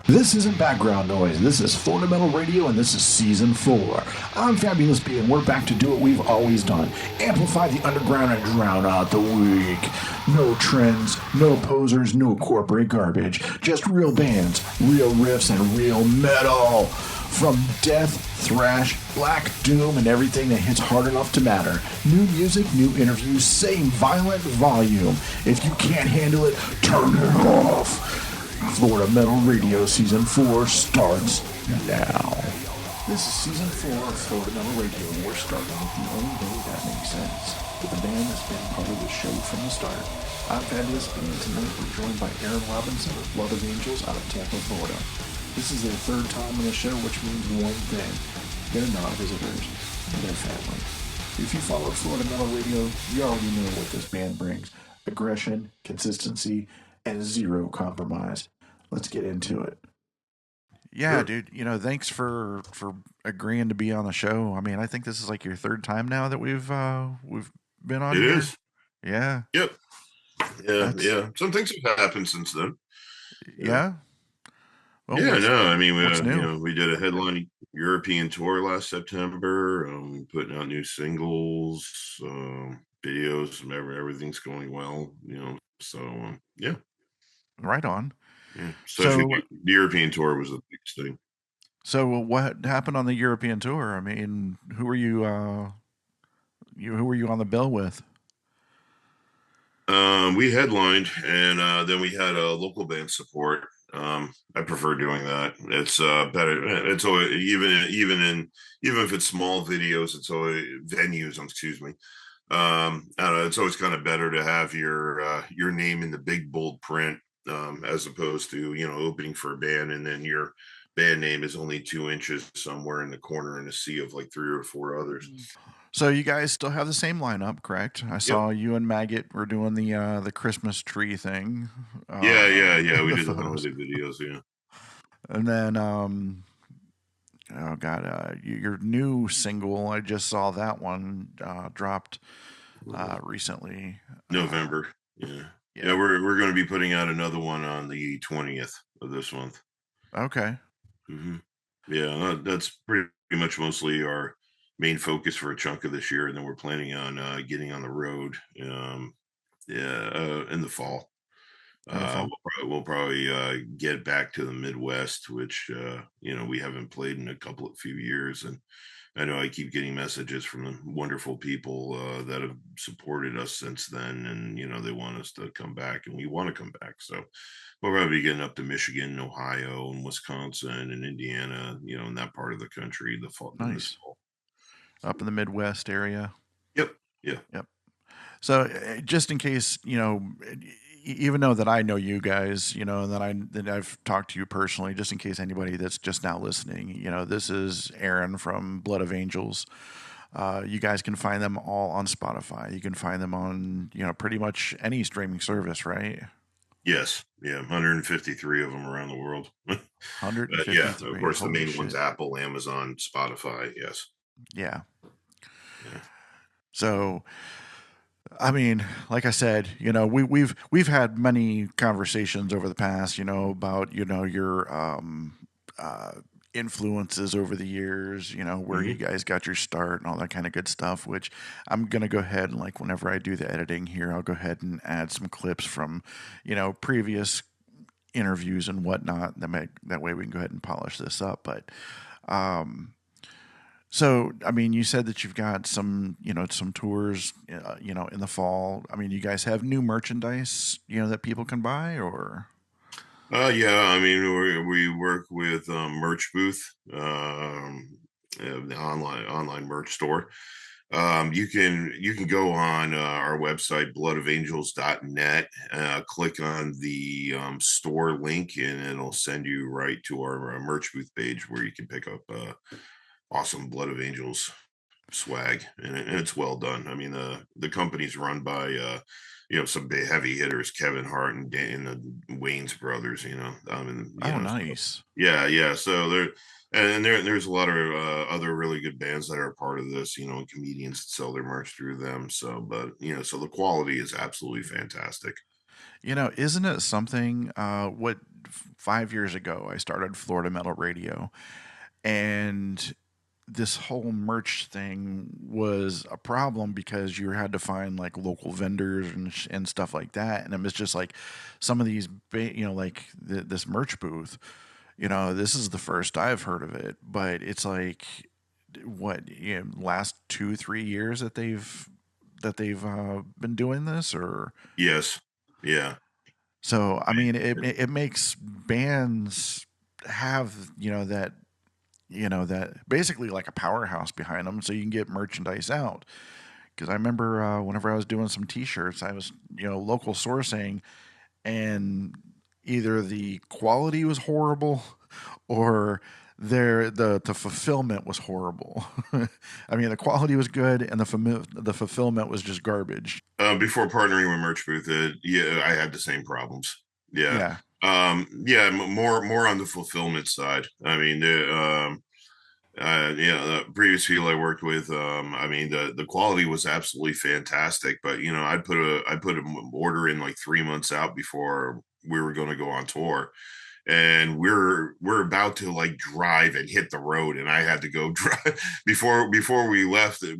This isn't background noise. This is Fundamental Radio, and this is Season 4. I'm Fabulous B, and we're back to do what we've always done. Amplify the underground and drown out the weak. No trends, no posers, no corporate garbage. Just real bands, real riffs, and real metal. From death, thrash, black doom, and everything that hits hard enough to matter. New music, new interviews, same violent volume. If you can't handle it, turn it off. Florida Metal Radio Season 4 starts now. This is Season 4 of Florida Metal Radio, and we're starting with the only way that makes sense. With a band that's been part of the show from the start. I'm Fabulous B, and tonight we're joined by Aaron Robinson of Blood of Angels out of Tampa, Florida. This is their third time on the show, which means one thing. They're not visitors, they're family. If you follow Florida Metal Radio, you already know what this band brings. Aggression, consistency, and zero compromise. Let's get into it. Yeah, dude. Thanks for agreeing to be on the show. I mean, I think this is like your third time now that we've been on It here. is. Yeah. Yep. Yeah, yeah. Some things have happened since then. Yeah. Well, yeah, no. I mean, new? We did a headline European tour last September. Putting out new singles, videos, everything's going well. So yeah. Right on. Yeah. So the European tour was the biggest thing. So what happened on the European tour? I mean, who were you? Who were you on the bill with? We headlined, and then we had a local band support. I prefer doing that. It's better. It's always, even if it's small videos, it's always venues. Excuse me. I don't know, it's always kind of better to have your name in the big bold print, as opposed to opening for a band and then your band name is only 2 inches somewhere in the corner in a sea of like 3 or 4 others. So you guys still have the same lineup, correct? I saw you and Maggot were doing the Christmas tree thing. Yeah. We did the holiday videos, yeah. And then, your new single, I just saw that one dropped recently. November, yeah. We're going to be putting out another one on the 20th of this month. Okay. Mm-hmm. Yeah, that's pretty much mostly our main focus for a chunk of this year, and then we're planning on getting on the road in the fall. We'll probably get back to the Midwest, which we haven't played in a few years, and I know I keep getting messages from the wonderful people that have supported us since then, and they want us to come back, and we want to come back. So we'll probably be getting up to Michigan, and Ohio, and Wisconsin, and Indiana, in that part of the country. The fall, nice. Up in the Midwest area. Yep. Yeah. Yep. So just in case, even though that I know you guys, and that I've talked to you personally, just in case anybody that's just now listening, this is Aaron from Blood of Angels. You guys can find them all on Spotify. You can find them on, pretty much any streaming service, right? Yes. Yeah. 153 of them around the world. 153. Yeah. Of course, the main ones, Apple, Amazon, Spotify. Yes. Yeah. So, I mean, like I said, we've had many conversations over the past, about your influences over the years, where you guys got your start and all that kind of good stuff. Which I'm gonna go ahead and, like, whenever I do the editing here, I'll go ahead and add some clips from previous interviews and whatnot. That way we can go ahead and polish this up. But so, I mean, you said that you've got some tours, in the fall. I mean, you guys have new merchandise, that people can buy, or? Yeah, I mean, we work with Merch Booth, the online merch store. You can go on our website, bloodofangels.net, click on the store link, and it'll send you right to our Merch Booth page where you can pick up awesome Blood of Angels swag, and it's well done. I mean, the company's run by some big heavy hitters, Kevin Hart and the Wayans brothers. Nice. Yeah. So there's a lot of other really good bands that are a part of this, and comedians that sell their merch through them. So, but so the quality is absolutely fantastic. Isn't it something? 5 years ago, I started Florida Metal Radio, and this whole merch thing was a problem because you had to find like local vendors and stuff like that. And it was just like some of these, like this merch booth, this is the first I've heard of it, but it's like what, last 2-3 years that they've been doing this, or Yes. Yeah. so. I mean, it makes bands have that basically like a powerhouse behind them, so you can get merchandise out. Because I remember whenever I was doing some T-shirts, I was local sourcing, and either the quality was horrible or the fulfillment was horrible. I mean, the quality was good and the fulfillment was just garbage. Before partnering with Merch Booth, yeah, I had the same problems. Yeah. Yeah. Yeah, more on the fulfillment side. I mean, the previous people I worked with, I mean, the quality was absolutely fantastic, but I'd put an order in like 3 months out before we were going to go on tour, and we're about to like drive and hit the road, and I had to go drive before we left to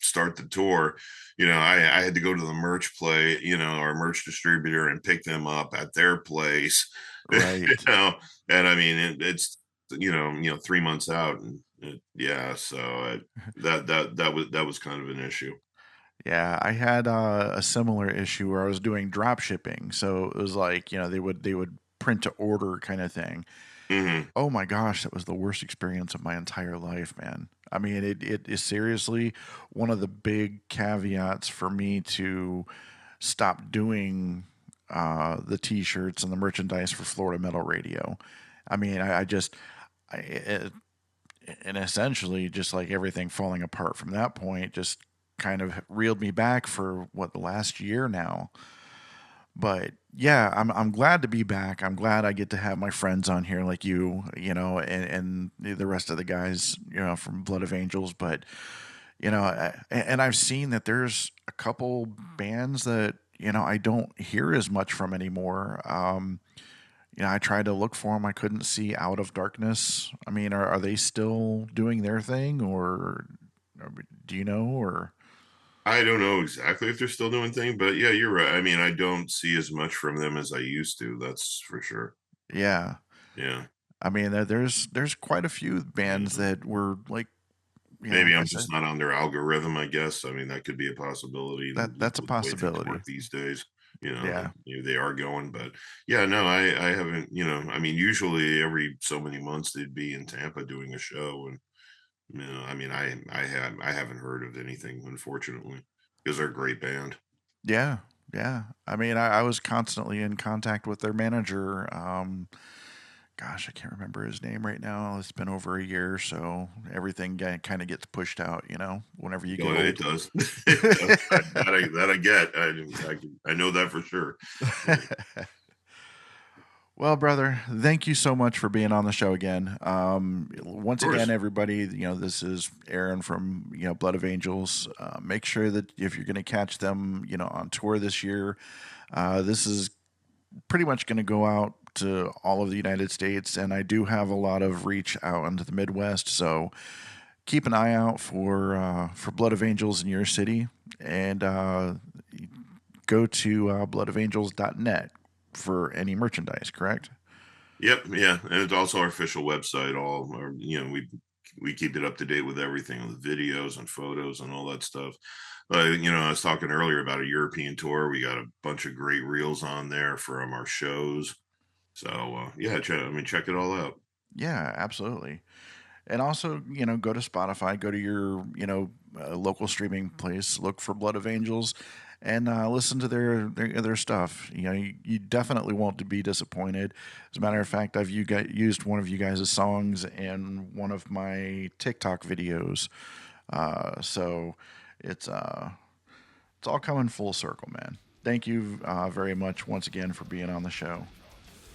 start the tour. I had to go to the merch our merch distributor, and pick them up at their place. Right. And I mean it's 3 months out, and yeah, so that was kind of an issue. Yeah, I had a similar issue where I was doing drop shipping. So it was like, they would print to order kind of thing. Hmm. Oh my gosh, that was the worst experience of my entire life, man. I mean, it is seriously one of the big caveats for me to stop doing the T-shirts and the merchandise for Florida Metal Radio. I mean, I just, and essentially, just like everything falling apart from that point, just kind of reeled me back for the last year now. But yeah, I'm glad to be back. I'm glad I get to have my friends on here like you, and the rest of the guys, from Blood of Angels. But and I've seen that there's a couple bands that I don't hear as much from anymore. I tried to look for them. I couldn't see Out of Darkness. I mean, are they still doing their thing, or do you know, or? I don't know exactly if they're still doing thing, but yeah, you're right. I mean, I don't see as much from them as I used to. That's for sure. Yeah. Yeah. I mean, there's quite a few bands Yeah. that were like, Maybe like I I'm said, just not on their algorithm, I guess. I mean, that could be a possibility that's a with the way things possibility. work these days. Yeah. Maybe they are going, but yeah, no, I haven't, I mean, usually every so many months they'd be in Tampa doing a show. And, I mean, I haven't heard of anything, unfortunately, because they're a great band. Yeah. Yeah. I mean, I was constantly in contact with their manager. Gosh, I can't remember his name right now. It's been over a year, so everything kind of gets pushed out, whenever you get No, it old. does. It does. That I get. I know that for sure. Yeah. Well, brother, thank you so much for being on the show again. Once Of again, course. everybody, this is Aaron from Blood of Angels. Make sure that if you're going to catch them, on tour this year, this is pretty much going to go out to all of the United States, and I do have a lot of reach out into the Midwest. So keep an eye out for Blood of Angels in your city, and go to bloodofangels.net for any merchandise. Correct? Yep. Yeah, and it's also our official website. We keep it up to date with everything, with videos and photos and all that stuff. I was talking earlier about a European tour. We got a bunch of great reels on there from our shows. So yeah, check it all out. Yeah, absolutely. And also, go to Spotify, go to your, local streaming place, look for Blood of Angels, and listen to their stuff. You definitely won't be disappointed. As a matter of fact, I've used one of you guys' songs in one of my TikTok videos. So it's all coming full circle, man. Thank you very much once again for being on the show.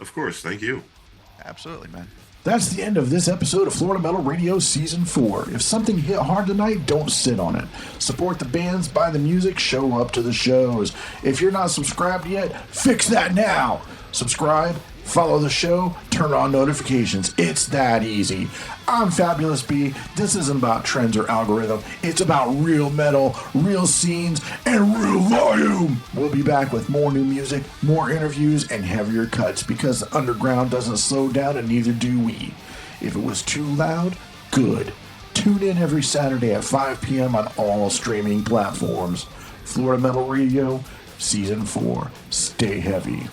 Of course. Thank you. Absolutely, man. That's the end of this episode of Florida Metal Radio Season 4. If something hit hard tonight, don't sit on it. Support the bands, buy the music, show up to the shows. If you're not subscribed yet, fix that now. Subscribe, follow the show, turn on notifications. It's that easy. I'm Fabulous B. This isn't about trends or algorithm. It's about real metal, real scenes, and real volume. We'll be back with more new music, more interviews, and heavier cuts because the underground doesn't slow down and neither do we. If it was too loud, good. Tune in every Saturday at 5 p.m. on all streaming platforms. Florida Metal Radio, Season 4. Stay heavy.